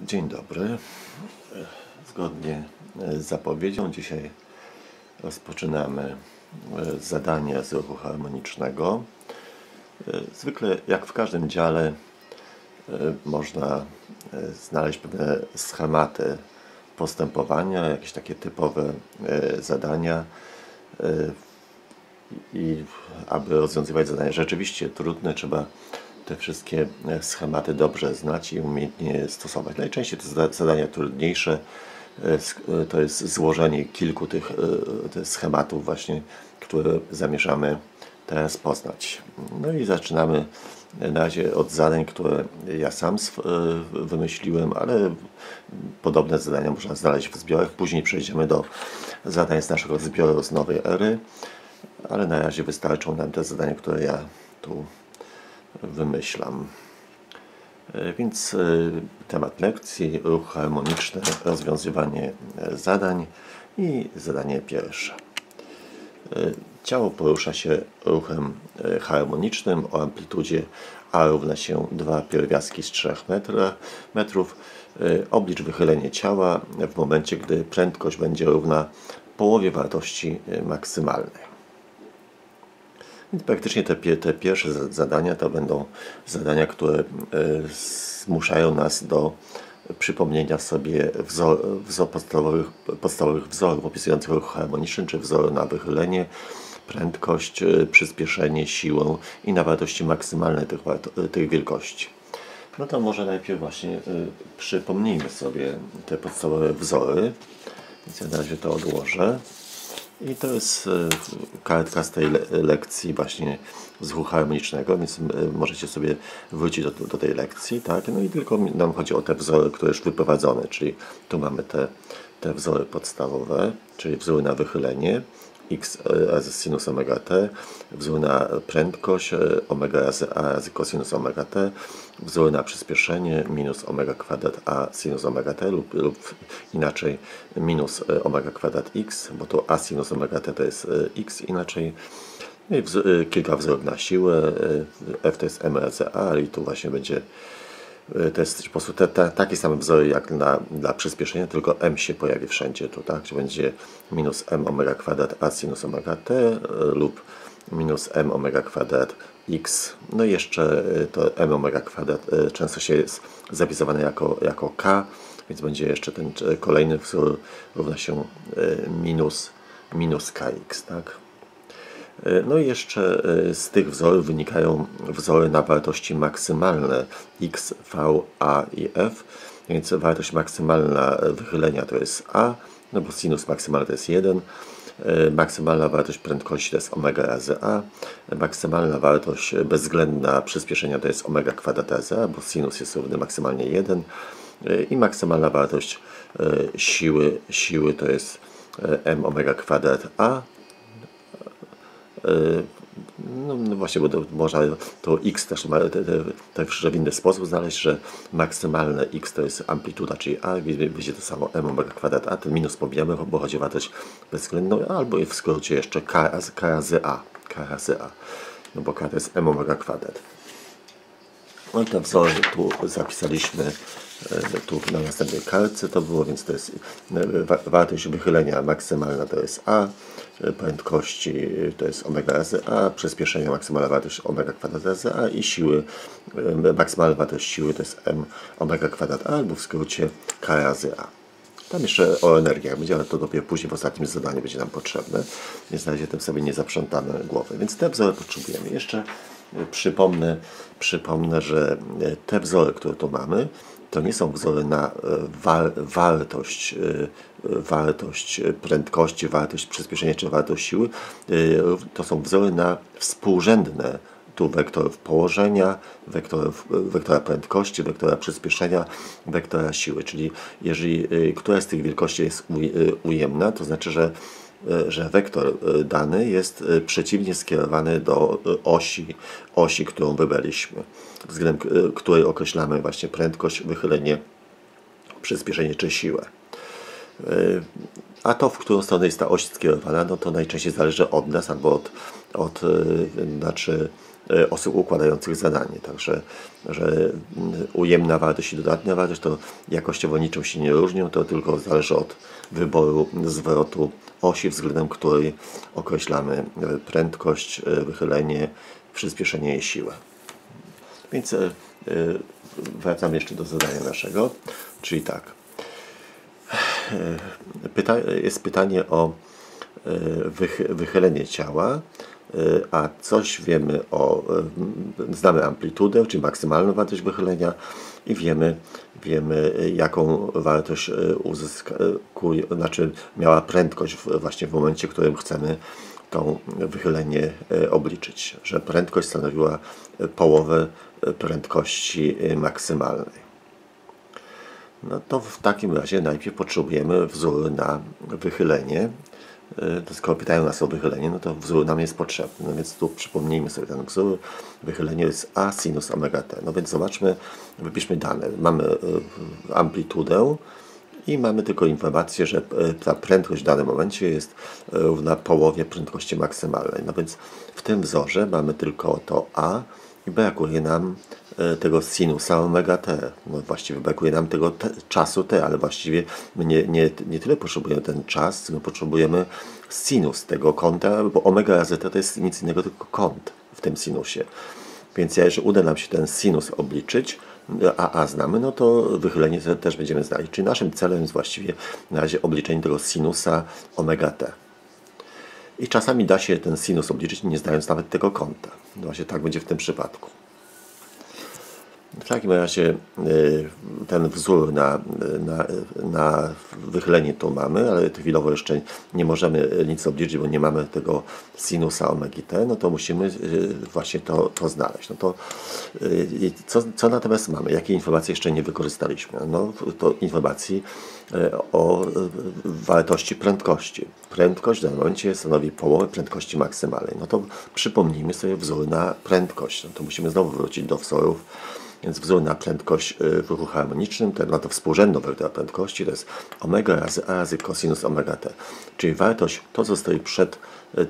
Dzień dobry. Zgodnie z zapowiedzią dzisiaj rozpoczynamy zadanie z ruchu harmonicznego. Zwykle jak w każdym dziale można znaleźć pewne schematy postępowania, jakieś takie typowe zadania i aby rozwiązywać zadania rzeczywiście trudne, trzeba te wszystkie schematy dobrze znać i umiejętnie stosować. Najczęściej te zadania trudniejsze to jest złożenie kilku tych schematów właśnie, które zamierzamy teraz poznać. No i zaczynamy na razie od zadań, które ja sam wymyśliłem, ale podobne zadania można znaleźć w zbiorach. Później przejdziemy do zadań z naszego zbioru z nowej ery, ale na razie wystarczą nam te zadania, które ja tu wymyślam. Więc temat lekcji, ruch harmoniczny, rozwiązywanie zadań i zadanie pierwsze. Ciało porusza się ruchem harmonicznym o amplitudzie A równa się 2 pierwiastki z 3 metrów. Oblicz wychylenie ciała w momencie, gdy prędkość będzie równa połowie wartości maksymalnej. Więc praktycznie te pierwsze zadania to będą zadania, które zmuszają nas do przypomnienia sobie podstawowych wzorów opisujących ruch harmoniczny, czy wzoru na wychylenie, prędkość, przyspieszenie, siłę i na wartości maksymalne tych wielkości. No to może najpierw właśnie przypomnijmy sobie te podstawowe wzory. Więc ja na razie to odłożę. I to jest kartka z tej lekcji właśnie z ruchu harmonicznego, więc możecie sobie wrócić do tej lekcji, tak? No i tylko nam chodzi o te wzory, które już wyprowadzone, czyli tu mamy te wzory podstawowe, czyli wzór na wychylenie, x razy sinus omega t, wzór na prędkość, omega razy a razy cosinus omega t, wzór na przyspieszenie, minus omega kwadrat a sinus omega t lub inaczej minus omega kwadrat x, bo to a sinus omega t to jest x inaczej. No i kilka wzorów na siłę, f to jest m razy a, i tu właśnie będzie to jest po prostu takie same wzory jak dla przyspieszenia, tylko m się pojawi wszędzie tu, tak? Czy będzie minus m omega kwadrat a sinus omega t lub minus m omega kwadrat x. No i jeszcze to m omega kwadrat często się jest zapisywane jako k, więc będzie jeszcze ten kolejny wzór równa się minus kx, tak? No i jeszcze z tych wzorów wynikają wzory na wartości maksymalne x, v, a i f. Więc wartość maksymalna wychylenia to jest a, no bo sinus maksymalny to jest 1. Maksymalna wartość prędkości to jest omega razy a. Maksymalna wartość bezwzględna przyspieszenia to jest omega kwadrat razy a, bo sinus jest równy maksymalnie 1. I maksymalna wartość siły to jest m omega kwadrat a. No właśnie, bo można to x też w inny sposób znaleźć, że maksymalne x to jest amplituda, czyli a, będzie to samo m omega kwadrat a, ten minus pomijamy, bo chodzi o wartość bezwzględną, albo w skrócie jeszcze k razy a, no bo k to jest m omega kwadrat. No i te wzory tu zapisaliśmy tu na następnej kartce to było, więc to jest wartość wychylenia maksymalna to jest a, prędkości to jest omega razy a, przyspieszenia maksymalna wartość omega kwadrat razy a i siły, maksymalna wartość siły to jest m omega kwadrat a, albo w skrócie k razy a. Tam jeszcze o energiach będzie, ale to dopiero później w ostatnim zadaniu będzie nam potrzebne, więc na razie tym sobie nie zaprzątamy głowy. Więc te wzory potrzebujemy. Jeszcze przypomnę, że te wzory, które tu mamy, to nie są wzory na wartość prędkości, wartość przyspieszenia czy wartość siły. To są wzory na współrzędne tu wektorów położenia, wektora prędkości, wektora przyspieszenia, wektora siły. Czyli jeżeli któraś z tych wielkości jest ujemna, to znaczy, że wektor dany jest przeciwnie skierowany do osi, którą wybraliśmy, względem której określamy właśnie prędkość, wychylenie, przyspieszenie czy siłę. A to, w którą stronę jest ta oś skierowana, no to najczęściej zależy od nas albo znaczy osób układających zadanie. Także że ujemna wartość i dodatnia wartość to jakościowo niczym się nie różnią, to tylko zależy od wyboru zwrotu osi, względem której określamy prędkość, wychylenie, przyspieszenie i siłę. Więc wracam jeszcze do zadania naszego, czyli tak. Jest pytanie o wychylenie ciała, a coś wiemy znamy amplitudę, czyli maksymalną wartość wychylenia i wiemy jaką wartość miała prędkość właśnie w momencie, w którym chcemy to wychylenie obliczyć, że prędkość stanowiła połowę prędkości maksymalnej. No to w takim razie najpierw potrzebujemy wzór na wychylenie. To skoro pytają nas o wychylenie, no to wzór nam jest potrzebny. No więc tu przypomnijmy sobie ten wzór. Wychylenie jest a sinus omega t. No więc zobaczmy, wypiszmy dane. Mamy amplitudę i mamy tylko informację, że ta prędkość w danym momencie jest równa połowie prędkości maksymalnej. No więc w tym wzorze mamy tylko to a i brakuje nam tego sinusa omega t. No właściwie brakuje nam tego czasu t, ale właściwie my nie tyle potrzebujemy ten czas, co my potrzebujemy sinus tego kąta, bo omega razy t to jest nic innego, tylko kąt w tym sinusie. Więc jeżeli uda nam się ten sinus obliczyć, a znamy, no to wychylenie też będziemy znali. Czyli naszym celem jest właściwie na razie obliczenie tego sinusa omega t. I czasami da się ten sinus obliczyć, nie znając nawet tego kąta. No właśnie tak będzie w tym przypadku. W takim razie ten wzór na wychylenie tu mamy, ale chwilowo jeszcze nie możemy nic obliczyć, bo nie mamy tego sinusa omegi t, no to musimy właśnie to znaleźć. No to co natomiast mamy? Jakie informacje jeszcze nie wykorzystaliśmy? No to informacji o wartości prędkości. Prędkość w danym momencie stanowi połowę prędkości maksymalnej. No to przypomnijmy sobie wzór na prędkość. No to musimy znowu wrócić do wzorów. Więc wzór na prędkość w ruchu harmonicznym, na to współrzędną wektora prędkości, to jest omega razy a razy cosinus omega t. Czyli wartość, to co stoi przed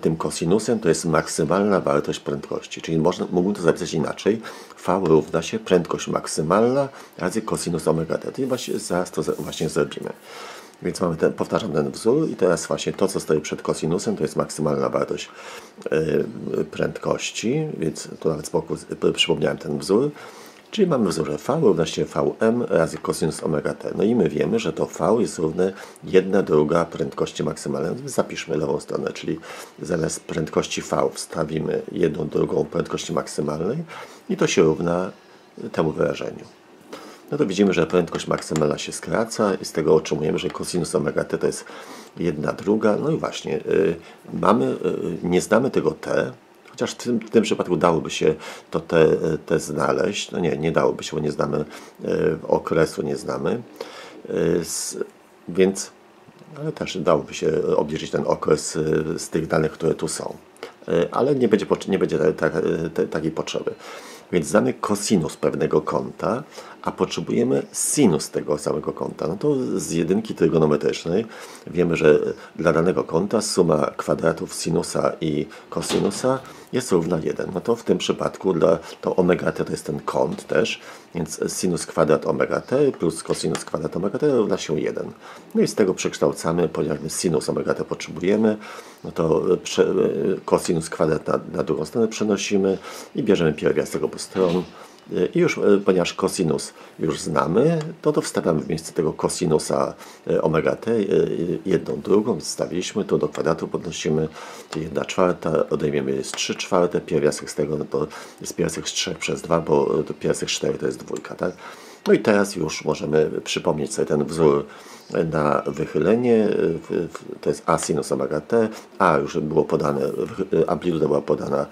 tym cosinusem, to jest maksymalna wartość prędkości. Czyli mógłbym to zapisać inaczej. V równa się prędkość maksymalna razy cosinus omega t. I właśnie zaraz to właśnie zrobimy. Więc mamy powtarzam ten wzór i teraz właśnie to, co stoi przed cosinusem, to jest maksymalna wartość prędkości, więc tu nawet z boku przypomniałem ten wzór. Czyli mamy wzór V równa się Vm razy cosinus omega t. No i my wiemy, że to V jest równe 1/2 prędkości maksymalnej. Więc zapiszmy lewą stronę, czyli zamiast prędkości V wstawimy 1/2 prędkości maksymalnej i to się równa temu wyrażeniu. No to widzimy, że prędkość maksymalna się skraca i z tego otrzymujemy, że cosinus omega t to jest 1/2. No i właśnie nie znamy tego t, chociaż w tym przypadku dałoby się to te znaleźć. No nie dałoby się, bo nie znamy okresu, nie znamy. Więc ale też dałoby się obliczyć ten okres z tych danych, które tu są. Ale nie będzie takiej potrzeby. Więc znamy cosinus pewnego kąta, a potrzebujemy sinus tego samego kąta. No to z jedynki trygonometrycznej wiemy, że dla danego kąta suma kwadratów sinusa i kosinusa jest równa 1. No to w tym przypadku to omega t to jest ten kąt też, więc sinus kwadrat omega t plus cosinus kwadrat omega t równa się 1. No i z tego przekształcamy, ponieważ my sinus omega t potrzebujemy, no to cosinus kwadrat na drugą stronę przenosimy i bierzemy pierwiastek obu stron. I już, ponieważ cosinus już znamy, to wstawiamy w miejsce tego cosinusa omega t 1/2, więc wstawiliśmy to do kwadratu, podnosimy 1/4, odejmiemy jest 3/4, pierwiastek z tego no to jest pierwiastek z 3 przez 2, bo pierwiastek 4 to jest 2, tak? No i teraz już możemy przypomnieć sobie ten wzór na wychylenie, to jest a sinus omega t, a już było podane, amplituda była podana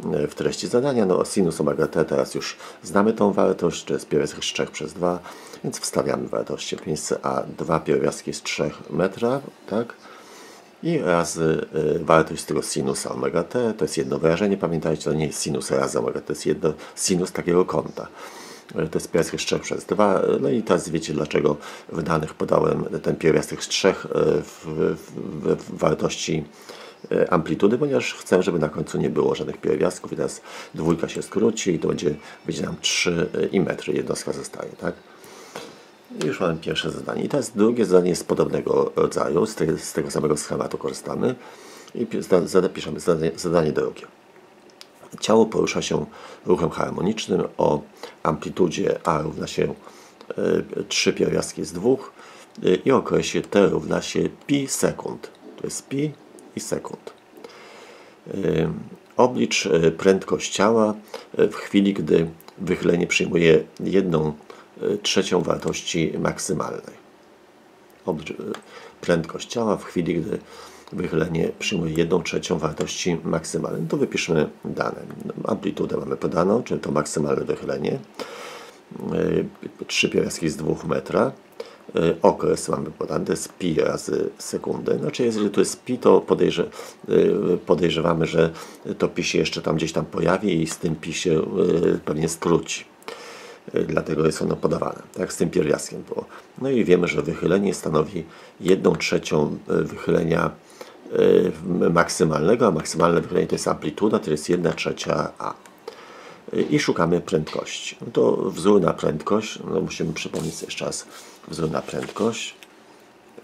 w treści zadania, no sinus omega t teraz już znamy tą wartość, to jest pierwiastek z 3 przez 2, więc wstawiamy wartości w miejsce a 2 pierwiastki z 3 metra, tak? I razy wartość z tego sinusa omega t, to jest jedno wyrażenie, pamiętajcie, to nie jest sinus razy omega, to jest jedno sinus takiego kąta. To jest pierwiastek z 3 przez 2. No i teraz wiecie, dlaczego w danych podałem ten pierwiastek z 3 w wartości amplitudy, ponieważ chcę, żeby na końcu nie było żadnych pierwiastków i teraz dwójka się skróci i to będzie nam 3 i metry, jednostka zostaje, tak? I już mamy pierwsze zadanie. I teraz drugie zadanie jest podobnego rodzaju, z tego samego schematu korzystamy i piszemy zadanie drugie. Ciało porusza się ruchem harmonicznym o amplitudzie A równa się 3 pierwiastki z 2 i okresie T równa się pi sekund. To jest pi i sekund. Oblicz prędkość ciała w chwili, gdy wychylenie przyjmuje 1/3 wartości maksymalnej. Oblicz prędkość ciała w chwili, gdy wychylenie przyjmuje 1/3 wartości maksymalnej. To wypiszmy dane. Amplitudę mamy podaną, czyli to maksymalne wychylenie. 3 pierwiastki z 2 metra. Okres mamy podany, to jest pi razy sekundę. Znaczy, jeżeli to jest pi, to podejrzewamy, że to pi się jeszcze tam gdzieś tam pojawi i z tym pi się pewnie skróci. Dlatego jest ono podawane. Tak z tym pierwiastkiem było. No i wiemy, że wychylenie stanowi 1/3 wychylenia maksymalnego, a maksymalne wychylenie to jest amplituda, to jest 1/3 a. I szukamy prędkości. No to wzór na prędkość, no musimy przypomnieć jeszcze raz wzór na prędkość.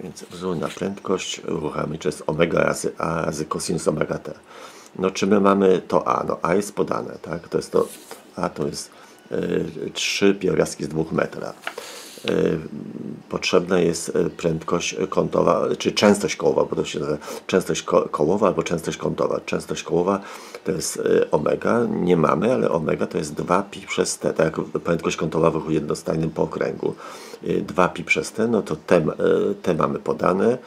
Więc wzór na prędkość ruchamy, to jest omega razy a razy cosinus omega t. No czy my mamy to a? No a jest podane, tak? To jest to a, to jest 3 pierwiastki z 2 metra. Potrzebna jest prędkość kątowa, czy częstość kołowa, bo to się nazywa częstość kołowa albo częstość kątowa. Częstość kołowa to jest omega, nie mamy, ale omega to jest 2pi przez t, tak jak prędkość kątowa w ruchu jednostajnym po okręgu. 2pi przez t, no to t mamy podane,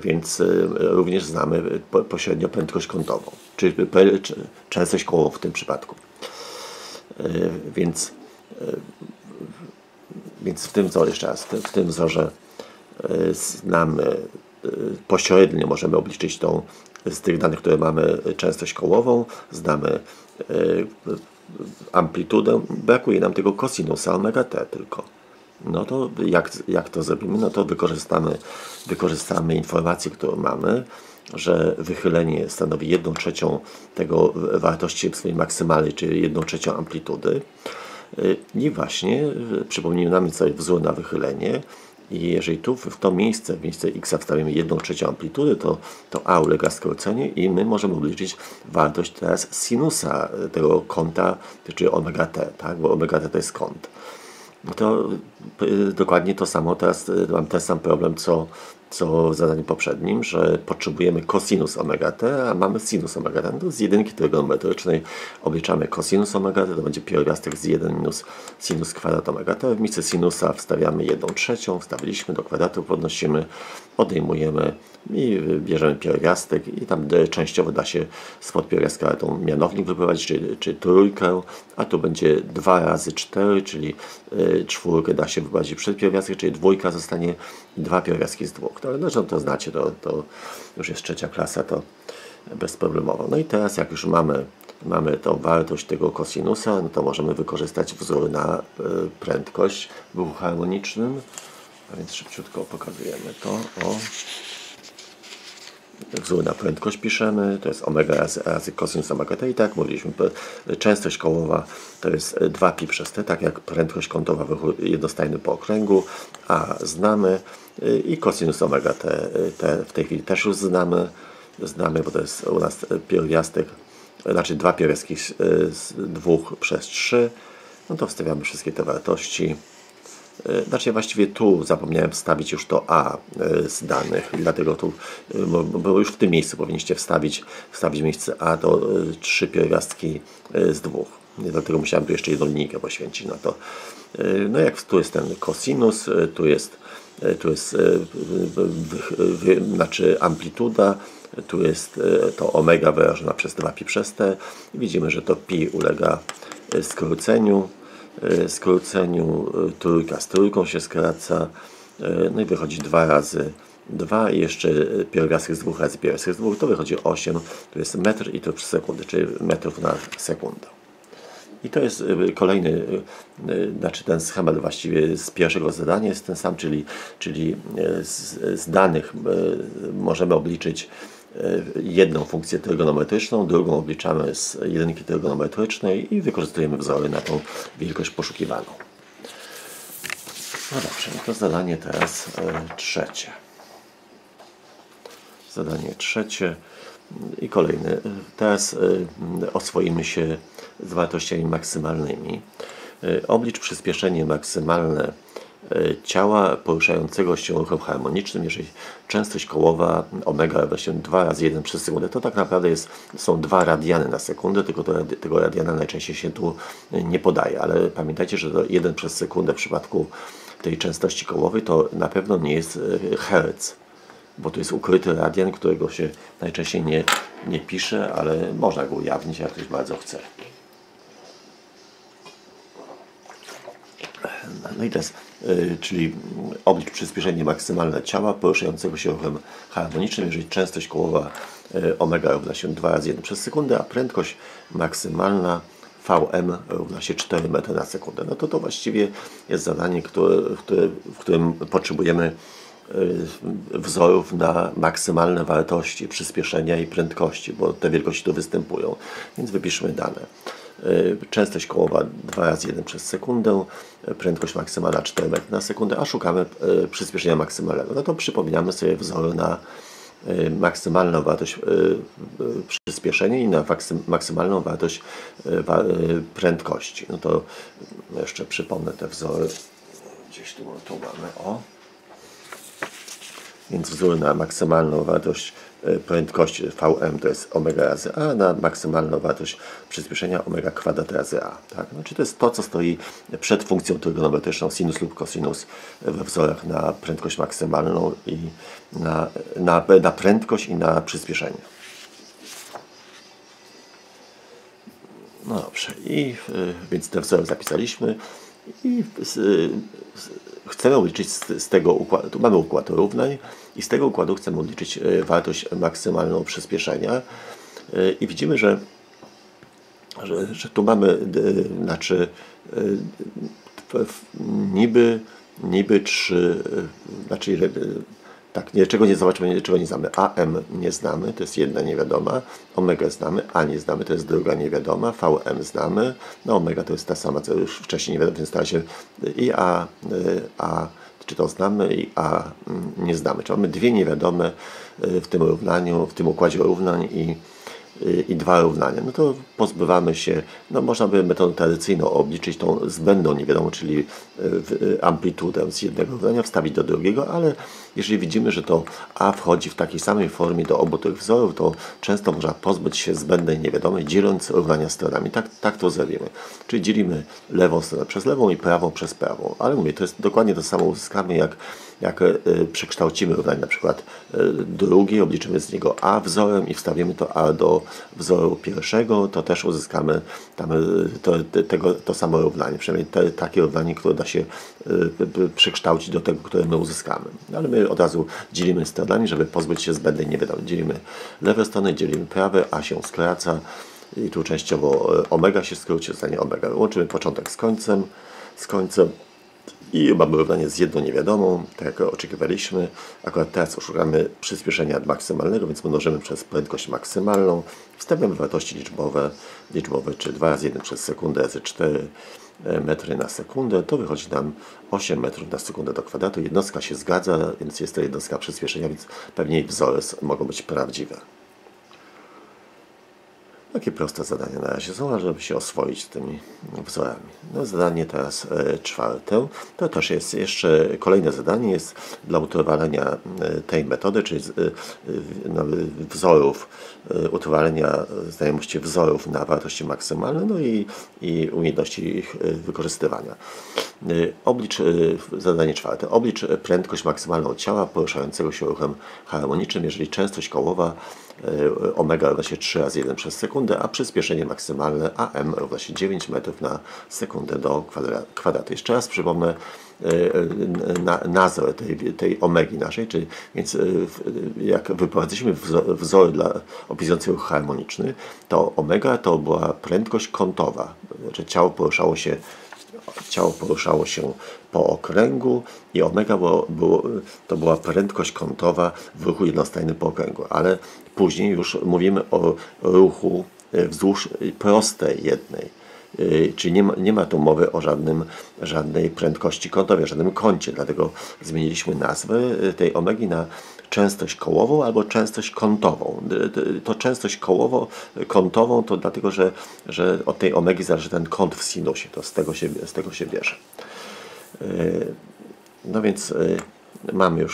więc również znamy pośrednio prędkość kątową, czyli częstość kołową w tym przypadku. Więc w tym wzorze, jeszcze raz, w tym wzorze znamy pośrednio, możemy obliczyć tą, z tych danych, które mamy, częstość kołową, znamy amplitudę, brakuje nam tego cosinusa omega t tylko. No to jak to zrobimy? No to wykorzystamy informację, którą mamy, że wychylenie stanowi 1/3 tego wartości swojej maksymalnej, czyli 1/3 amplitudy. I właśnie przypomnijmy nam sobie wzór na wychylenie i jeżeli tu w to miejsce, w miejsce x wstawimy 1/3 amplitudy, to a ulega skróceniu i my możemy obliczyć wartość teraz sinusa tego kąta, czyli omega t, tak? Bo omega t to jest kąt. To dokładnie to samo, teraz mam ten sam problem, co w zadaniu poprzednim, że potrzebujemy cosinus omega t, a mamy sinus omega t. No z jedynki trygonometrycznej obliczamy cosinus omega t, to będzie pierwiastek z 1 minus sinus kwadrat omega t. W miejsce sinusa wstawiamy 1/3, wstawiliśmy do kwadratu, podnosimy, odejmujemy i bierzemy pierwiastek i tam częściowo da się spod pierwiastka tą mianownik wyprowadzić, czyli trójkę, a tu będzie 2 razy 4, czyli 4 da się wyprowadzić przed pierwiastek, czyli dwójka zostanie 2 pierwiastki z 2. No to znacie, to już jest 3. klasa, to bezproblemowo. No i teraz jak już mamy tą wartość tego kosinusa, no to możemy wykorzystać wzór na prędkość w ruchu harmonicznym. A więc szybciutko pokazujemy to. Wzór na prędkość piszemy, to jest omega razy cosinus omega t i tak jak mówiliśmy, częstość kołowa to jest 2pi przez t, tak jak prędkość kątowa w ruchu jednostajnym po okręgu, a znamy i cosinus omega t w tej chwili też już znamy, bo to jest u nas pierwiastek, znaczy 2 pierwiastki z 2 przez 3, no to wstawiamy wszystkie te wartości. Znaczy właściwie tu zapomniałem wstawić już to a z danych, dlatego tu, bo już w tym miejscu powinniście wstawić w miejsce a to 3 pierwiastki z 2. Dlatego musiałem tu jeszcze jedną linijkę poświęcić na to. No jak tu jest ten cosinus, tu jest znaczy amplituda, tu jest to omega wyrażona przez 2pi przez t. Widzimy, że to pi ulega skróceniu, trójka z trójką się skraca, no i wychodzi 2 razy 2 i jeszcze pierwiastek z 2 razy pierwiastek z 2, to wychodzi 8, to jest metr i to przez sekundę, czyli metrów na sekundę. I to jest kolejny, znaczy ten schemat właściwie z pierwszego zadania jest ten sam, czyli z danych możemy obliczyć jedną funkcję trygonometryczną, drugą obliczamy z jedynki trygonometrycznej i wykorzystujemy wzory na tą wielkość poszukiwaną. No dobrze, to zadanie teraz trzecie. Zadanie trzecie i kolejne. Teraz oswoimy się z wartościami maksymalnymi. Oblicz przyspieszenie maksymalne ciała poruszającego się ruchem harmonicznym, jeżeli częstość kołowa omega równa się 2 razy 1 przez sekundę. To tak naprawdę są 2 radiany na sekundę, tylko tego radiana najczęściej się tu nie podaje, ale pamiętajcie, że to 1 przez sekundę w przypadku tej częstości kołowej to na pewno nie jest herc, bo to jest ukryty radian, którego się najczęściej nie pisze, ale można go ujawnić, jak ktoś bardzo chce. No i teraz, czyli oblicz przyspieszenie maksymalne ciała poruszającego się ruchem harmonicznym, jeżeli częstość kołowa omega równa się 2 razy 1 przez sekundę, a prędkość maksymalna Vm równa się 4 metry na sekundę. No to właściwie jest zadanie, w którym potrzebujemy wzorów na maksymalne wartości przyspieszenia i prędkości, bo te wielkości tu występują. Więc wypiszmy dane. Częstość kołowa 2 razy 1 przez sekundę, prędkość maksymalna 4 metry na sekundę, a szukamy przyspieszenia maksymalnego. No to przypominamy sobie wzory na maksymalną wartość przyspieszenia i na maksymalną wartość prędkości. No to jeszcze przypomnę te wzory. Gdzieś tu mamy, o. Więc wzór na maksymalną wartość prędkości Vm to jest omega razy a, na maksymalną wartość przyspieszenia omega kwadrat razy a. Tak? Znaczy to jest to, co stoi przed funkcją trygonometryczną sinus lub cosinus we wzorach na prędkość maksymalną i na prędkość i na przyspieszenie. No dobrze, więc te wzory zapisaliśmy i chcemy obliczyć z tego układu, tu mamy układ równań i z tego układu chcemy obliczyć wartość maksymalną przyspieszenia i widzimy, że tu mamy, znaczy niby 3, znaczy tak, niczego nie zobaczymy, niczego nie znamy. AM nie znamy, to jest jedna niewiadoma, omega znamy, A nie znamy, to jest druga niewiadoma, VM znamy, no omega to jest ta sama, co już wcześniej nie wiadomo, więc na razie i A czy to znamy, i A nie znamy. Czyli mamy dwie niewiadome w tym równaniu, w tym układzie równań i dwa równania. No to pozbywamy się, no można by metodą tradycyjną obliczyć tą zbędną niewiadomą, czyli amplitudę z jednego równania, wstawić do drugiego, ale jeżeli widzimy, że to A wchodzi w takiej samej formie do obu tych wzorów, to często można pozbyć się zbędnej niewiadomej, dzieląc równania stronami. Tak to zrobimy. Czyli dzielimy lewą stronę przez lewą i prawą przez prawą. Ale mówię, to jest dokładnie to samo uzyskamy, jak przekształcimy równanie na przykład drugie, obliczymy z niego A wzorem i wstawimy to A do wzoru pierwszego, to też uzyskamy tam to samo równanie, przynajmniej takie równanie, które da się przekształcić do tego, które my uzyskamy. Ale my od razu dzielimy stronami, żeby pozbyć się zbędnej niewiadomej. Dzielimy lewe strony, dzielimy prawe, A się skraca i tu częściowo omega się skróci, zostanie omega. Łączymy początek z końcem i mamy równanie z jedną niewiadomą, tak jak oczekiwaliśmy. Akurat teraz szukamy przyspieszenia maksymalnego, więc mnożymy przez prędkość maksymalną. Wstawiamy wartości liczbowe, czyli 2 razy 1 przez sekundę razy 4 metry na sekundę. To wychodzi nam 8 metrów na sekundę do kwadratu. Jednostka się zgadza, więc jest to jednostka przyspieszenia, więc pewnie wzory mogą być prawdziwe. Takie proste zadania na razie są, żeby się oswoić z tymi wzorami. No, zadanie teraz czwarte. To też jest jeszcze kolejne zadanie, jest dla utrwalenia tej metody, czyli wzorów, utrwalenia znajomości wzorów na wartości maksymalne, no i umiejętności ich wykorzystywania. Zadanie czwarte. Oblicz prędkość maksymalną ciała poruszającego się ruchem harmonicznym, jeżeli częstość kołowa omega równa się 3 razy 1 przez sekundę, a przyspieszenie maksymalne AM równa się 9 metrów na sekundę do kwadratu. Jeszcze raz przypomnę nazwę tej omegi naszej, czyli więc jak wyprowadziliśmy wzory opisujące ruch harmoniczny, to omega to była prędkość kątowa, znaczy ciało poruszało się ciało poruszało się po okręgu i omega to była prędkość kątowa w ruchu jednostajnym po okręgu, ale później już mówimy o ruchu wzdłuż prostej jednej. Czyli nie ma tu mowy o żadnej prędkości kątowej, żadnym kącie, dlatego zmieniliśmy nazwę tej omegi na częstość kołową albo częstość kątową. To częstość kątową to dlatego, że od tej omegi zależy ten kąt w sinusie, to z tego się bierze. No więc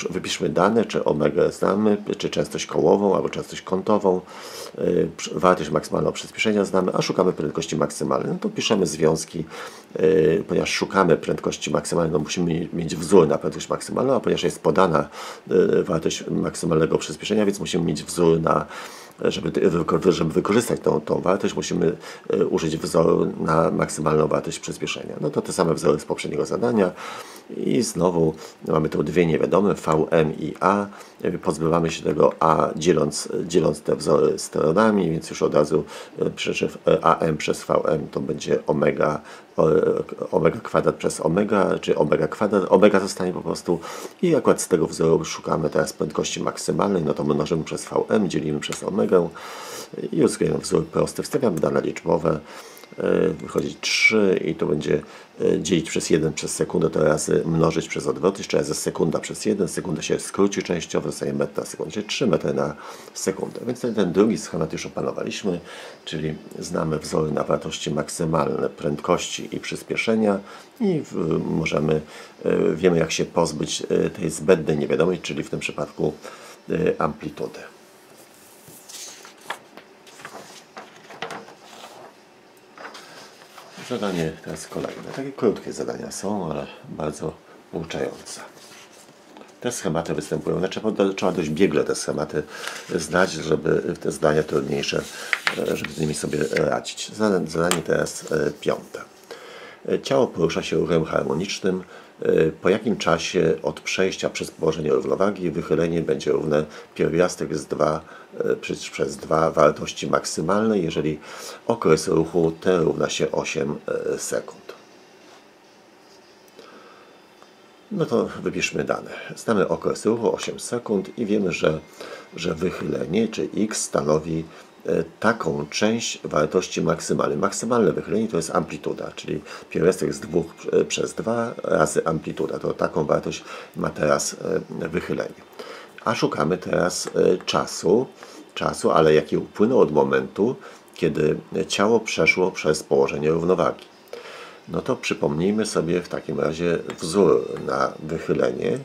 wypiszmy dane, czy omegę znamy, czy częstość kołową, albo częstość kątową, wartość maksymalnego przyspieszenia znamy, a szukamy prędkości maksymalnej. No to piszemy związki, ponieważ szukamy prędkości maksymalnej, no musimy mieć wzór na prędkość maksymalną, a ponieważ jest podana wartość maksymalnego przyspieszenia, więc musimy mieć wzór żeby wykorzystać tą wartość, musimy użyć wzoru na maksymalną wartość przyspieszenia. No to te same wzory z poprzedniego zadania i znowu mamy tu dwie niewiadome, Vm i A. Pozbywamy się tego A dzieląc te wzory stronami, więc już od razu przecież Am przez Vm to będzie omega kwadrat przez omega, czy omega kwadrat. Omega zostanie po prostu i akurat z tego wzoru szukamy teraz prędkości maksymalnej, no to mnożymy przez Vm, dzielimy przez omegę i uzyskujemy wzór prosty. Wstawiamy dane liczbowe, wychodzi 3 i to będzie dzielić przez 1 przez sekundę, to razy mnożyć przez odwrot, jeszcze razy sekunda przez 1, sekunda się skróci częściowo, zostaje metr na sekundę, czyli 3 metry na sekundę. Więc ten drugi schemat już opanowaliśmy, czyli znamy wzory na wartości maksymalne prędkości i przyspieszenia i wiemy jak się pozbyć tej zbędnej niewiadomej, czyli w tym przypadku amplitudy. Zadanie teraz kolejne. Takie krótkie zadania są, ale bardzo pouczające. Te schematy występują, trzeba dość biegle te schematy znać, żeby te zadania trudniejsze, żeby z nimi sobie radzić. Zadanie teraz 5. Ciało porusza się ruchem harmonicznym. Po jakim czasie od przejścia przez położenie równowagi wychylenie będzie równe pierwiastek z 2 przez 2 wartości maksymalnej, jeżeli okres ruchu t równa się 8 sekund. No to wypiszmy dane. Znamy okres ruchu 8 sekund i wiemy, że wychylenie, czy x stanowi taką część wartości maksymalnej. Maksymalne wychylenie to jest amplituda, czyli pierwiastek z 2 przez 2 razy amplituda. To taką wartość ma teraz wychylenie. A szukamy teraz czasu, ale jaki upłynął od momentu, kiedy ciało przeszło przez położenie równowagi. No to przypomnijmy sobie w takim razie wzór na wychylenie.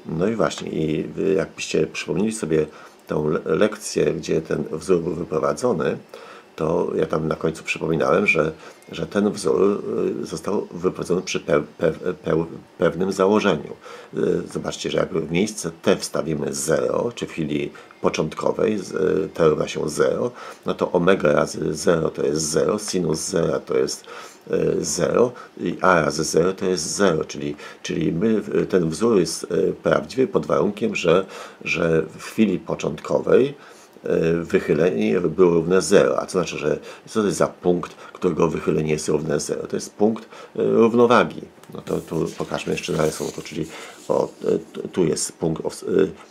No i właśnie, jakbyście przypomnieli sobie tą lekcję, gdzie ten wzór był wyprowadzony, to ja tam na końcu przypominałem, że ten wzór został wyprowadzony przy pewnym założeniu. Zobaczcie, że jak w miejsce t wstawimy 0, czy w chwili początkowej t równa się 0, no to omega razy 0 to jest 0, sinus 0 to jest 0 i a razy 0 to jest 0, czyli ten wzór jest prawdziwy pod warunkiem, że w chwili początkowej wychylenie było równe 0. A co znaczy, że co to jest za punkt, którego wychylenie jest równe 0? To jest punkt równowagi. No to tu pokażmy jeszcze na rysunku, czyli tu jest punkt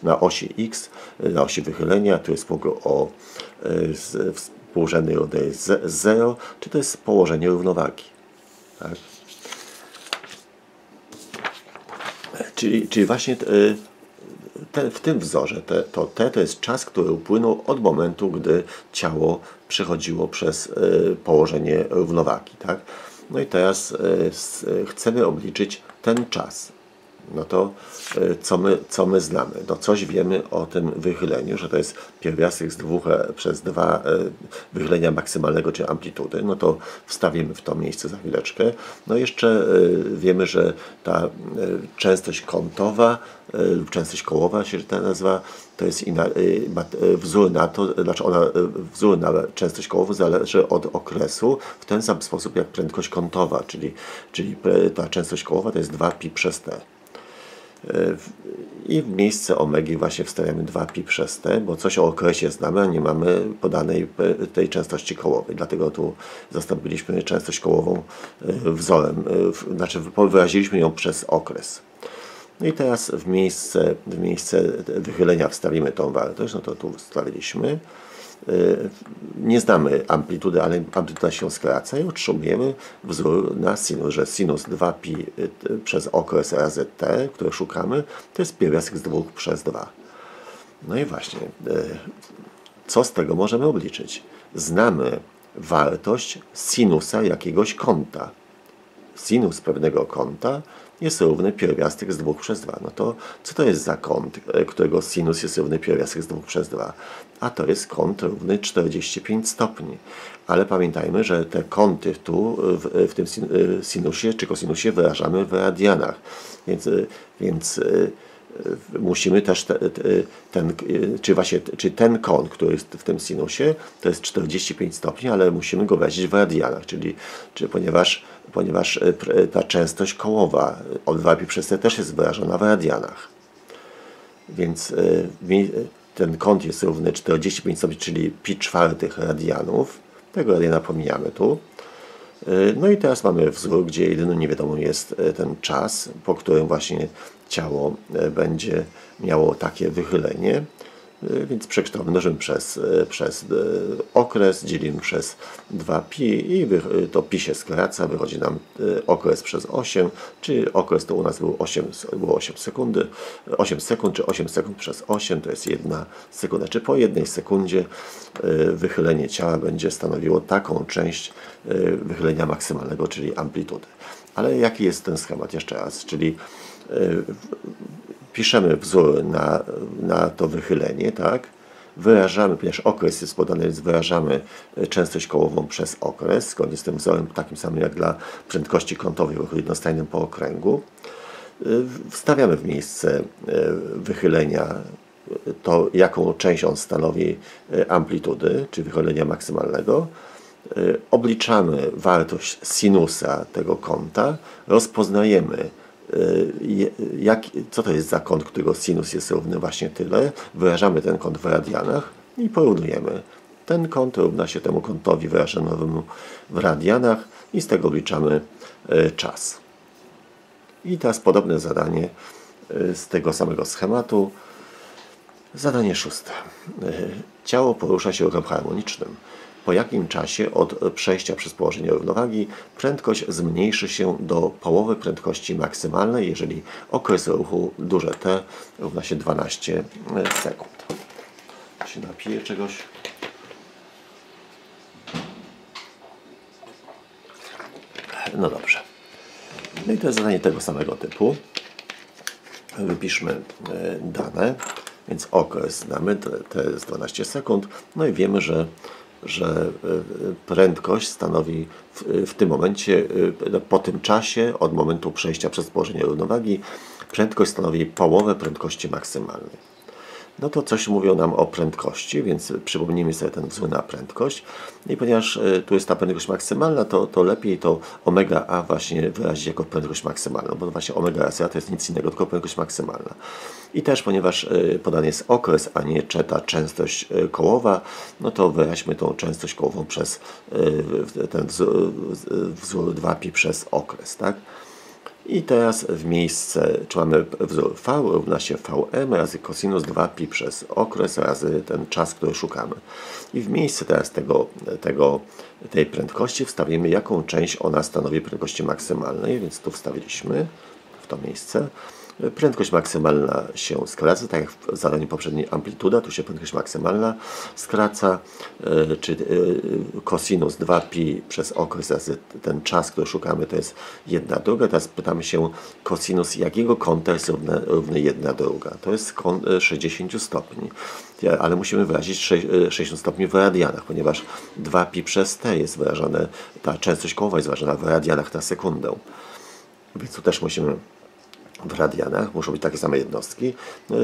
na osi x, na osi wychylenia, tu jest punkt położenie jest 0, czy to jest położenie równowagi. Tak? Czyli właśnie w tym wzorze to jest czas, który upłynął od momentu, gdy ciało przechodziło przez położenie równowagi. Tak? No i teraz chcemy obliczyć ten czas. No to co my znamy? No coś wiemy o tym wychyleniu, że to jest pierwiastek z 2 przez 2 wychylenia maksymalnego, czy amplitudy. No to wstawimy w to miejsce za chwileczkę. No jeszcze wiemy, że ta częstość kątowa lub częstość kołowa się ta nazywa, to jest wzór na to, znaczy wzór na częstość kołową zależy od okresu w ten sam sposób jak prędkość kątowa, czyli ta częstość kołowa to jest 2pi przez t. I w miejsce omegi właśnie wstawiamy 2pi przez t, bo coś o okresie znamy, a nie mamy podanej tej częstości kołowej. Dlatego tu zastąpiliśmy częstość kołową wzorem, znaczy wyraziliśmy ją przez okres. No i teraz w miejsce wychylenia wstawimy tą wartość, no to tu wstawiliśmy. Nie znamy amplitudy, ale amplituda się skraca i otrzymujemy wzór na sinus, że sinus 2pi przez okres razy t, które szukamy, to jest pierwiastek z 2 przez 2. No i właśnie, co z tego możemy obliczyć? Znamy wartość sinusa jakiegoś kąta. Sinus pewnego kąta jest równy pierwiastek z 2 przez 2. No to co to jest za kąt, którego sinus jest równy pierwiastek z 2 przez 2? A to jest kąt równy 45 stopni. Ale pamiętajmy, że te kąty tu w tym sinusie czy kosinusie wyrażamy w radianach. Więc musimy też czy ten kąt, który jest w tym sinusie, to jest 45 stopni, ale musimy go wyrazić w radianach, ponieważ ta częstość kołowa od 2pi przez t też jest wyrażona w radianach. Więc ten kąt jest równy 45 stopni, czyli pi czwartych radianów. Tego radiana pomijamy tu. No i teraz mamy wzór, gdzie jedyną niewiadomą jest ten czas, po którym właśnie ciało będzie miało takie wychylenie. Więc mnożymy przez okres, dzielimy przez 2pi i to pi się skraca, wychodzi nam okres przez 8, czyli okres to u nas było 8 sekundy, 8 sekund, czy 8 sekund przez 8 to jest 1 sekunda, czy po 1 sekundzie wychylenie ciała będzie stanowiło taką część wychylenia maksymalnego, czyli amplitudy. Ale jaki jest ten schemat? Jeszcze raz, czyli piszemy wzór na to wychylenie, tak? Wyrażamy, ponieważ okres jest podany, więc wyrażamy częstość kołową przez okres, zgodnie z tym wzorem takim samym jak dla prędkości kątowej w ruchu jednostajnym po okręgu. Wstawiamy w miejsce wychylenia to, jaką część on stanowi amplitudy, czy wychylenia maksymalnego. Obliczamy wartość sinusa tego kąta, rozpoznajemy co to jest za kąt, którego sinus jest równy właśnie tyle. Wyrażamy ten kąt w radianach i porównujemy. Ten kąt równa się temu kątowi wyrażonemu w radianach i z tego obliczamy czas. I teraz podobne zadanie z tego samego schematu. Zadanie 6. Ciało porusza się ruchem harmonicznym. Po jakim czasie od przejścia przez położenie równowagi prędkość zmniejszy się do połowy prędkości maksymalnej, jeżeli okres ruchu duże T równa się 12 sekund. Się napiję czegoś. No dobrze. No i to jest zadanie tego samego typu. Wypiszmy dane, więc okres znamy, T jest 12 sekund. No i wiemy, że prędkość stanowi w tym momencie, po tym czasie, od momentu przejścia przez położenie równowagi, prędkość stanowi połowę prędkości maksymalnej. No to coś mówią nam o prędkości, więc przypomnijmy sobie ten wzór na prędkość. I ponieważ tu jest ta prędkość maksymalna, to lepiej to omega a właśnie wyrazić jako prędkość maksymalną, bo właśnie omega razy a to jest nic innego, tylko prędkość maksymalna. I też ponieważ podany jest okres, a nie ta częstość kołowa, no to wyraźmy tą częstość kołową przez ten wzór 2pi przez okres, tak? I teraz w miejsce, czy mamy wzór v równa się vm razy cosinus 2pi przez okres razy ten czas, który szukamy. I w miejsce teraz tej prędkości wstawimy, jaką część ona stanowi prędkości maksymalnej, więc tu wstawiliśmy w to miejsce. Prędkość maksymalna się skraca, tak jak w zadaniu poprzedniej amplituda, tu się prędkość maksymalna skraca, czy cosinus 2pi przez okres razy ten czas, który szukamy, to jest 1/2. Teraz pytamy się, cosinus jakiego kąta jest równy 1/2. To jest kąt 60 stopni, ale musimy wyrazić 60 stopni w radianach, ponieważ 2pi przez t jest wyrażone, ta częstość kołowa jest wyrażona w radianach na sekundę. Więc tu też musimy w radianach, muszą być takie same jednostki,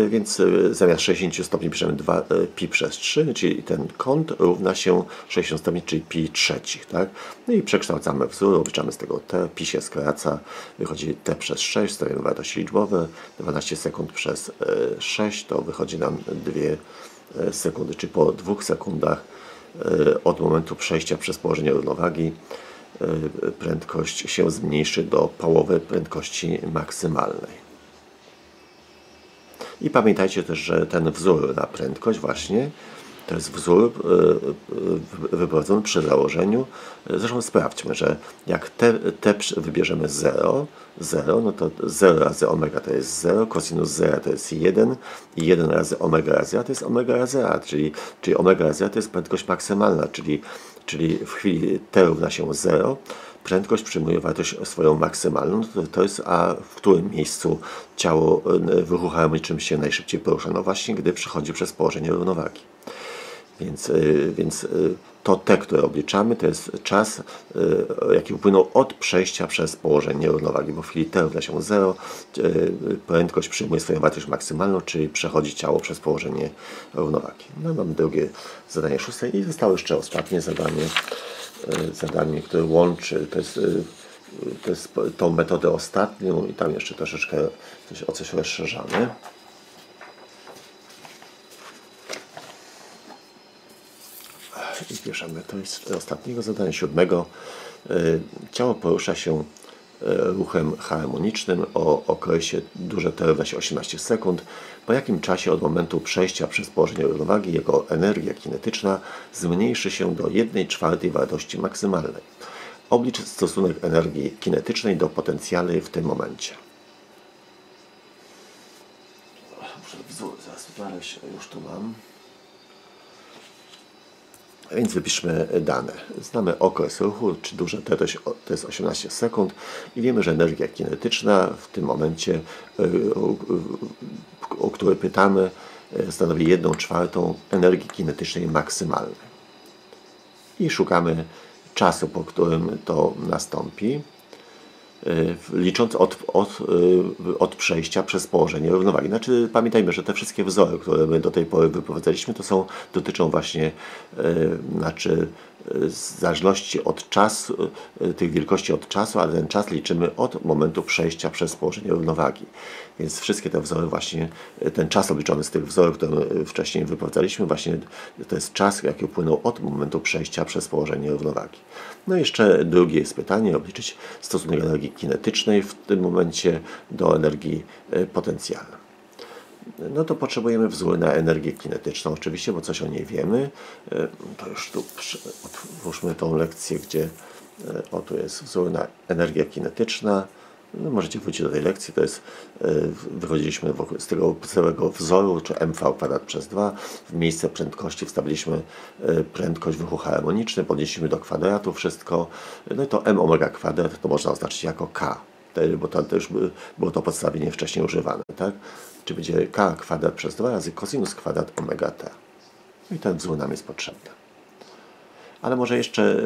więc zamiast 60 stopni piszemy 2 pi przez 3, czyli ten kąt równa się 60 stopni, czyli pi trzecich, tak? No i przekształcamy wzór, obliczamy z tego t, pi się skraca, wychodzi t przez 6, stawiamy wartości liczbowe, 12 sekund przez 6 to wychodzi nam 2 sekundy, czyli po 2 sekundach od momentu przejścia przez położenie równowagi prędkość się zmniejszy do połowy prędkości maksymalnej. I pamiętajcie też, że ten wzór na prędkość właśnie to jest wzór wyprowadzony przy założeniu. Zresztą sprawdźmy, że jak t wybierzemy 0, no to 0 razy omega to jest 0, cosinus 0 to jest 1 i 1 razy omega razy a to jest omega razy a, czyli omega razy a to jest prędkość maksymalna, czyli w chwili t równa się 0, prędkość przyjmuje wartość swoją maksymalną, to jest a w którym miejscu ciało w ruchu harmonicznym się najszybciej porusza? No właśnie, gdy przechodzi przez położenie równowagi. Więc to t, które obliczamy, to jest czas, jaki upłynął od przejścia przez położenie równowagi, bo w chwili t równa się 0, prędkość przyjmuje swoją wartość maksymalną, czyli przechodzi ciało przez położenie równowagi. No mam drugie zadanie 6 i zostało jeszcze ostatnie zadanie, które łączy, to jest tą metodę ostatnią i tam jeszcze troszeczkę o coś rozszerzamy. I bierzemy, to jest ostatniego zadania 7. Ciało porusza się ruchem harmonicznym o okresie duże t równa się 18 sekund. Po jakim czasie od momentu przejścia przez położenie równowagi jego energia kinetyczna zmniejszy się do 1/4 wartości maksymalnej? Oblicz stosunek energii kinetycznej do potencjału w tym momencie. Muszę wzór zaraz znaleźć, już tu mam. Więc wypiszmy dane. Znamy okres ruchu, czy duże t to jest 18 sekund i wiemy, że energia kinetyczna w tym momencie, o której pytamy, stanowi 1/4 energii kinetycznej maksymalnej. I szukamy czasu, po którym to nastąpi, licząc od przejścia przez położenie równowagi. Znaczy, pamiętajmy, że te wszystkie wzory, które my do tej pory wyprowadzaliśmy, dotyczą właśnie w zależności od czasu, tych wielkości od czasu, ale ten czas liczymy od momentu przejścia przez położenie równowagi. Więc wszystkie te wzory właśnie, ten czas obliczony z tych wzorów, które my wcześniej wyprowadzaliśmy, właśnie to jest czas, jaki upłynął od momentu przejścia przez położenie równowagi. No i jeszcze drugie jest pytanie, obliczyć stosunek energii kinetycznej w tym momencie do energii potencjalnej. No to potrzebujemy wzór na energię kinetyczną oczywiście, bo coś o niej wiemy. To już tu otwórzmy tą lekcję, gdzie tu jest wzór na energię kinetyczną. No, możecie wrócić do tej lekcji, to jest, wychodziliśmy z tego całego wzoru, czy mv² przez 2, w miejsce prędkości wstawiliśmy prędkość w ruchu harmonicznym, podnieśliśmy do kwadratu wszystko, no i to m omega kwadrat to można oznaczyć jako k, bo tam też było to podstawienie wcześniej używane, tak? Czy będzie k kwadrat przez 2 razy cosinus kwadrat omega t. No i ten wzór nam jest potrzebny. Ale może jeszcze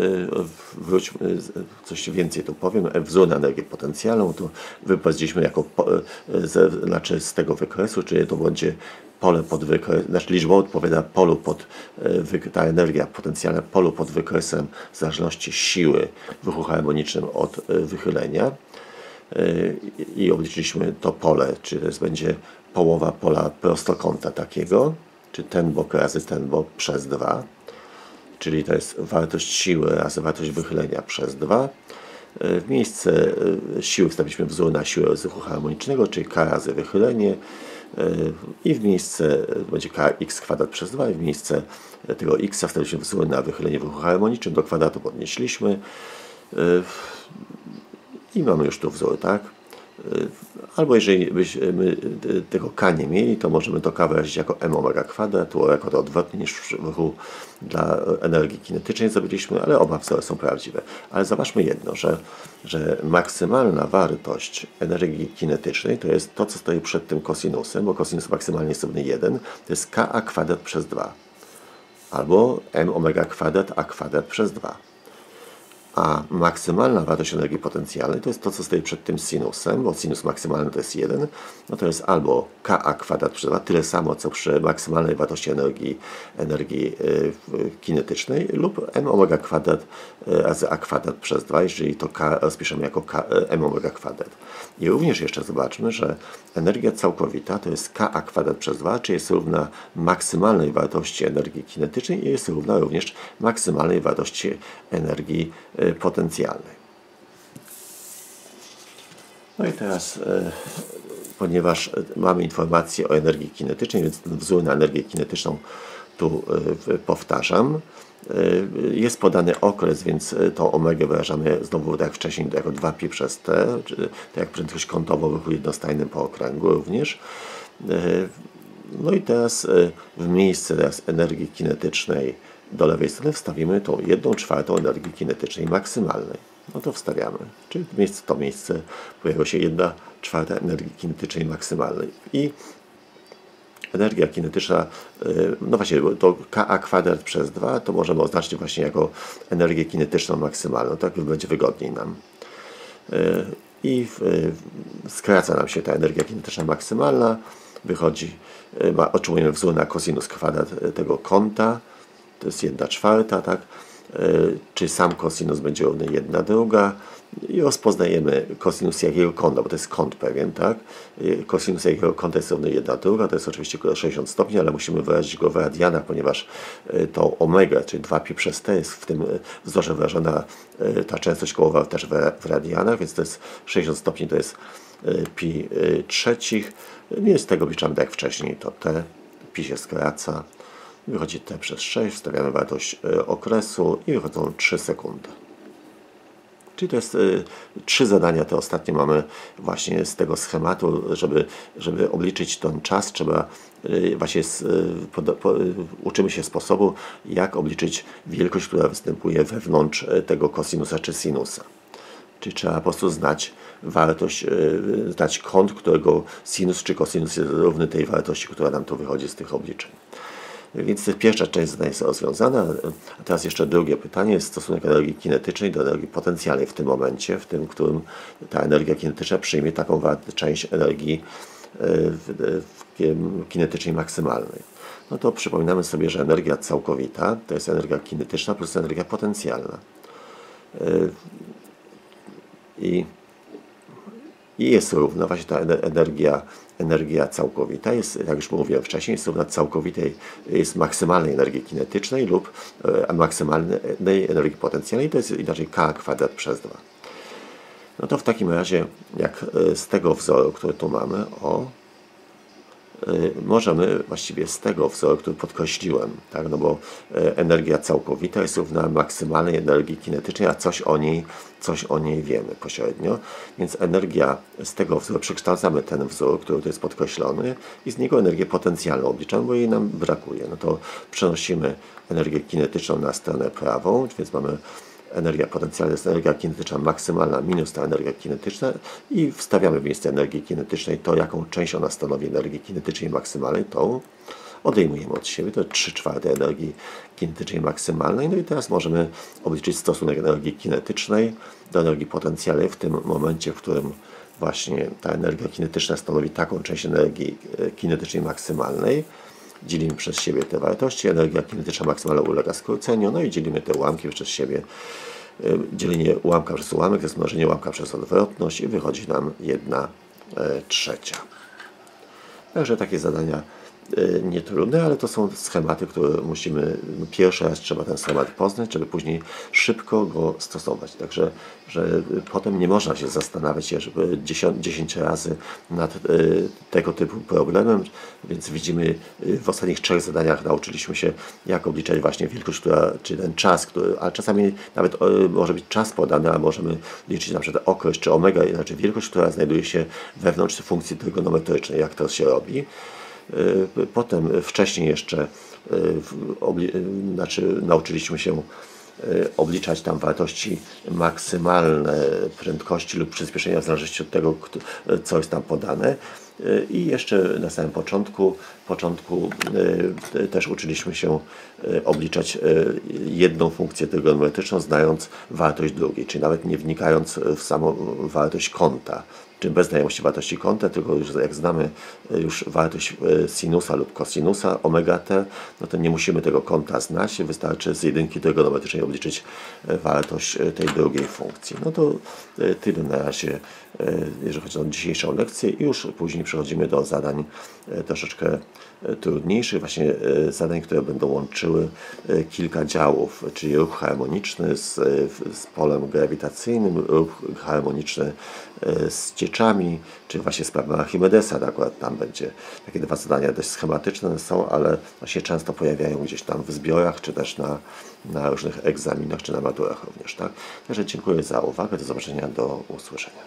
wróćmy, coś więcej tu powiem. Wzór na energię potencjalną to wyprowadziliśmy jako, znaczy z tego wykresu, czyli to będzie pole pod wykresem, znaczy liczba odpowiada polu pod, ta energia potencjalna polu pod wykresem w zależności siły w ruchu harmonicznym od wychylenia. I obliczyliśmy to pole, czyli to będzie połowa pola prostokąta takiego, czy ten bok razy ten bok przez 2. Czyli to jest wartość siły razy wartość wychylenia przez 2. W miejsce siły wstawiliśmy wzór na siłę z ruchu harmonicznego, czyli k razy wychylenie i w miejsce będzie kx kwadrat przez 2 i w miejsce tego x wstawiliśmy wzór na wychylenie w ruchu harmonicznym, do kwadratu podnieśliśmy i mamy już tu wzór, tak? Albo jeżeli byśmy tego k nie mieli, to możemy to k wyrazić jako m omega kwadrat, tu jako to odwrotnie niż w ruchu dla energii kinetycznej zrobiliśmy, ale oba wzory są prawdziwe. Ale zobaczmy jedno, że maksymalna wartość energii kinetycznej to jest to, co stoi przed tym kosinusem, bo kosinus maksymalnie jest równy 1, to jest ka kwadrat przez 2, albo m omega kwadrat a kwadrat przez 2. A maksymalna wartość energii potencjalnej to jest to, co stoi przed tym sinusem, bo sinus maksymalny to jest 1, no to jest albo Ka kwadrat przez 2, tyle samo co przy maksymalnej wartości energii kinetycznej, lub m omega kwadrat razy a kwadrat przez 2, jeżeli to K rozpiszemy jako m omega kwadrat. I również jeszcze zobaczmy, że energia całkowita to jest Ka kwadrat przez 2, czyli jest równa maksymalnej wartości energii kinetycznej i jest równa również maksymalnej wartości energii potencjalnej. No i teraz, ponieważ mamy informację o energii kinetycznej, więc ten wzór na energię kinetyczną tu powtarzam. Jest podany okres, więc tą omegę wyrażamy znowu tak jak wcześniej jako 2π przez t, czyli tak jak prędkość kątową w ruchu jednostajnym po okręgu również. No i teraz w miejsce energii kinetycznej do lewej strony wstawimy tą 1/4 energii kinetycznej maksymalnej. No to wstawiamy. Czyli w to miejsce pojawia się 1/4 energii kinetycznej maksymalnej. I energia kinetyczna, no właśnie, to Ka kwadrat przez 2 to możemy oznaczyć właśnie jako energię kinetyczną maksymalną. Tak będzie wygodniej nam. I skraca nam się ta energia kinetyczna maksymalna. Wychodzi, otrzymujemy wzór na cosinus kwadrat tego kąta. To jest 1/4, tak? Czy sam cosinus będzie równy 1/2 i rozpoznajemy cosinus jakiego kąta, bo to jest kąt pewien, tak? Cosinus jakiego kąta jest równy 1/2, to jest oczywiście 60 stopni, ale musimy wyrazić go w radianach, ponieważ tą omegę, czyli 2π przez t jest w tym wzorze wyrażona ta częstość kołowa też w radianach, więc to jest 60 stopni, to jest pi trzecich. Nie z tego obliczamy tak jak wcześniej, to t, pi się skraca. Wychodzi t przez 6, wstawiamy wartość okresu i wychodzą 3 sekundy. Czyli to jest 3 zadania, te ostatnie mamy właśnie z tego schematu, żeby obliczyć ten czas, trzeba właśnie uczymy się sposobu, jak obliczyć wielkość, która występuje wewnątrz tego kosinusa czy sinusa. Czyli trzeba po prostu znać wartość, znać kąt, którego sinus czy kosinus jest równy tej wartości, która nam tu wychodzi z tych obliczeń. Więc pierwsza część zadania jest rozwiązana, a teraz jeszcze drugie pytanie jest stosunek energii kinetycznej do energii potencjalnej w tym momencie, w tym, którym ta energia kinetyczna przyjmie taką część energii kinetycznej maksymalnej. No to przypominamy sobie, że energia całkowita to jest energia kinetyczna plus energia potencjalna. I jest równa właśnie ta energia całkowita, jest, jak już mówiłem wcześniej, jest równa całkowitej, jest maksymalnej energii kinetycznej lub maksymalnej energii potencjalnej, to jest inaczej K kwadrat przez 2. No to w takim razie, jak z tego wzoru, który tu mamy, możemy właściwie z tego wzoru, który podkreśliłem, tak, no bo energia całkowita jest równa maksymalnej energii kinetycznej, a coś o niej wiemy pośrednio, więc energia z tego wzoru, przekształcamy ten wzór, który tu jest podkreślony i z niego energię potencjalną obliczamy, bo jej nam brakuje. No to przenosimy energię kinetyczną na stronę prawą, więc mamy energia potencjalna jest energia kinetyczna maksymalna minus ta energia kinetyczna i wstawiamy w miejsce energii kinetycznej to, jaką część ona stanowi energii kinetycznej maksymalnej, tą odejmujemy od siebie, to 3/4 energii kinetycznej maksymalnej. No i teraz możemy obliczyć stosunek energii kinetycznej do energii potencjalnej w tym momencie, w którym właśnie ta energia kinetyczna stanowi taką część energii kinetycznej maksymalnej. Dzielimy przez siebie te wartości, energia kinetyczna maksymalna ulega skróceniu, no i dzielimy te ułamki przez siebie. Dzielenie ułamka przez ułamek to jest mnożenie ułamka przez odwrotność i wychodzi nam 1/3. Także takie zadania nietrudne, ale to są schematy, które musimy, pierwszy raz trzeba ten schemat poznać, żeby później szybko go stosować. Także że potem nie można się zastanawiać żeby 10 razy nad tego typu problemem, więc widzimy w ostatnich 3 zadaniach nauczyliśmy się, jak obliczać właśnie wielkość, czy ten czas, a czasami nawet może być czas podany, a możemy liczyć na przykład okres czy omega, znaczy wielkość, która znajduje się wewnątrz funkcji trygonometrycznej, jak to się robi. Potem wcześniej jeszcze nauczyliśmy się obliczać tam wartości maksymalne prędkości lub przyspieszenia w zależności od tego, co jest tam podane. I jeszcze na samym początku też uczyliśmy się obliczać jedną funkcję trygonometryczną, znając wartość drugiej, czyli nawet nie wnikając w samą wartość kąta, czyli bez znajomości wartości kąta, tylko już jak znamy już wartość sinusa lub kosinusa omega t, no to nie musimy tego kąta znać, wystarczy z jedynki trygonometrycznej obliczyć wartość tej drugiej funkcji. No to tyle na razie, jeżeli chodzi o dzisiejszą lekcję, i już później przechodzimy do zadań troszeczkę trudniejszych, właśnie zadań, które będą łączyły kilka działów, czyli ruch harmoniczny z polem grawitacyjnym, ruch harmoniczny z cieczami, czy właśnie sprawa Archimedesa. Akurat tam będzie takie dwa zadania dość schematyczne są, ale właśnie często pojawiają gdzieś tam w zbiorach, czy też na różnych egzaminach, czy na maturach również. Tak? Także dziękuję za uwagę, do zobaczenia, do usłyszenia.